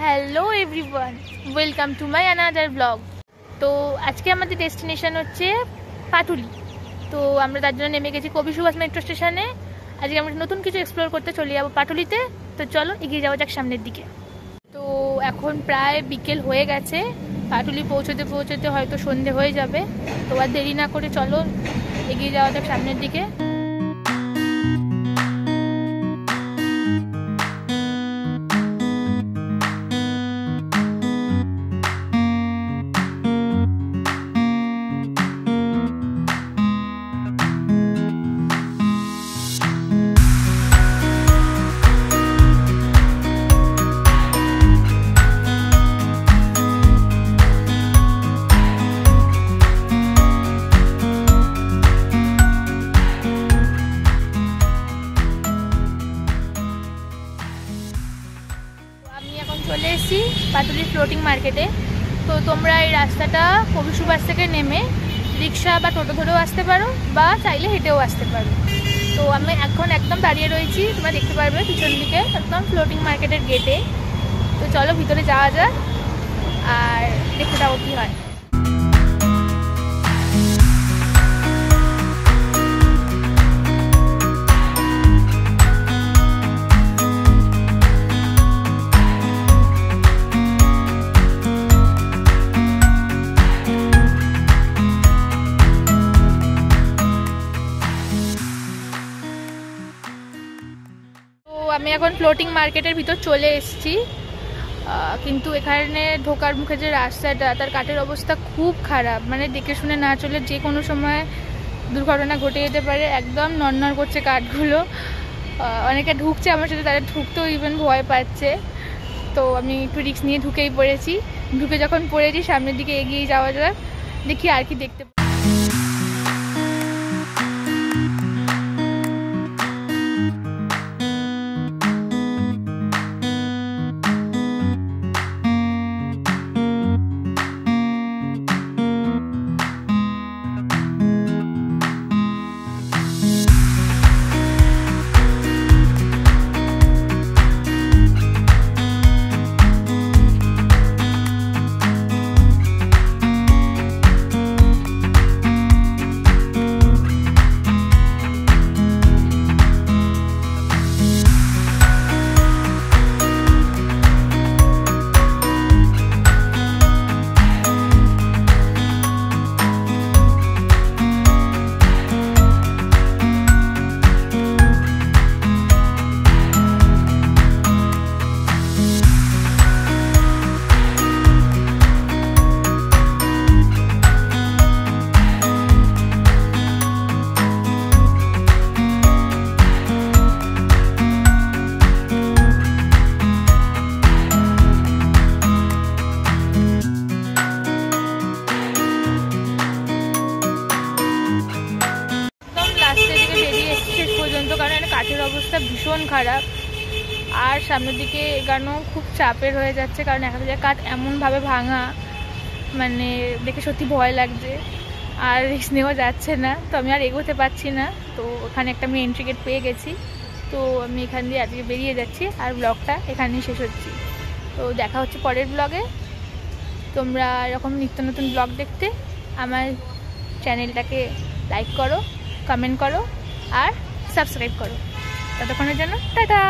Hello everyone, welcome to my another blog. তো আজকে আমাদের ডেস্টিনেশন হচ্ছে পাটুলি। তো আমরা তার জন্য নেমে গেছি কবি সুভাষ মেট্রো স্টেশনে। আজকে আমরা নতুন কিছু এক্সপ্লোর করতে চলে যাবো পাটুলিতে। তো চলো এগিয়ে যাওয়া যাক সামনের দিকে। তো এখন প্রায় বিকেল হয়ে গেছে, পাটুলি পৌঁছতে পৌঁছতে হয়তো সন্ধে হয়ে যাবে। তো আর দেরি না করে চলো এগিয়ে যাওয়া যাক সামনের দিকে। চলে এসেছি পাটুলি ফ্লোটিং মার্কেটে। তো তোমরা এই রাস্তাটা কবি সুভাষ থেকে নেমে রিক্সা বা টোটো ধরেও আসতে পারো, বা চাইলে হেঁটেও আসতে পারো। তো আমি এখন একদম দাঁড়িয়ে রয়েছি, তোমরা দেখতে পারবে পিছন দিকে একদম ফ্লোটিং মার্কেটের গেটে। তো চলো ভিতরে যাওয়া যাক আর দেখে যাবো কী হয়। আমি এখন ফ্লোটিং মার্কেটের ভিতর চলে এসেছি, কিন্তু এখানে ঢোকার মুখে যে রাস্তাটা, তার কাঠের অবস্থা খুব খারাপ। মানে দেখে শুনে না চলে যে কোনো সময় দুর্ঘটনা ঘটে যেতে পারে। একদম নড়নড় করছে কাঠগুলো। অনেকে ঢুকছে আমার সাথে, তারা ঢুকতেও ইভেন ভয় পাচ্ছে। তো আমি একটু রিস্ক নিয়ে ঢুকেই পড়েছি। ঢুকে যখন পড়েছি সামনের দিকে এগিয়ে যাওয়া যাক, দেখি আর কি দেখতে। কাঠের অবস্থা ভীষণ খারাপ, আর সামনের দিকে এগানো খুব চাপের হয়ে যাচ্ছে, কারণ একটা জায়গায় কাঠ এমনভাবে ভাঙা, মানে দেখে সত্যি ভয় লাগছে আর রিস্ক নেওয়া যাচ্ছে না। তো আমি আর এগোতে পারছি না। তো ওখানে একটা আমি এন্ট্রি গেট পেয়ে গেছি। তো আমি এখান দিয়ে আজকে বেরিয়ে যাচ্ছি, আর ব্লগটা এখানেই শেষ হচ্ছি। তো দেখা হচ্ছে পরের ব্লগে। তোমরা এরকম নিত্য নতুন ব্লগ দেখতে আমার চ্যানেলটাকে লাইক করো, কমেন্ট করো আর সাবস্ক্রাইব করো। ততক্ষণের জন্য টাটা।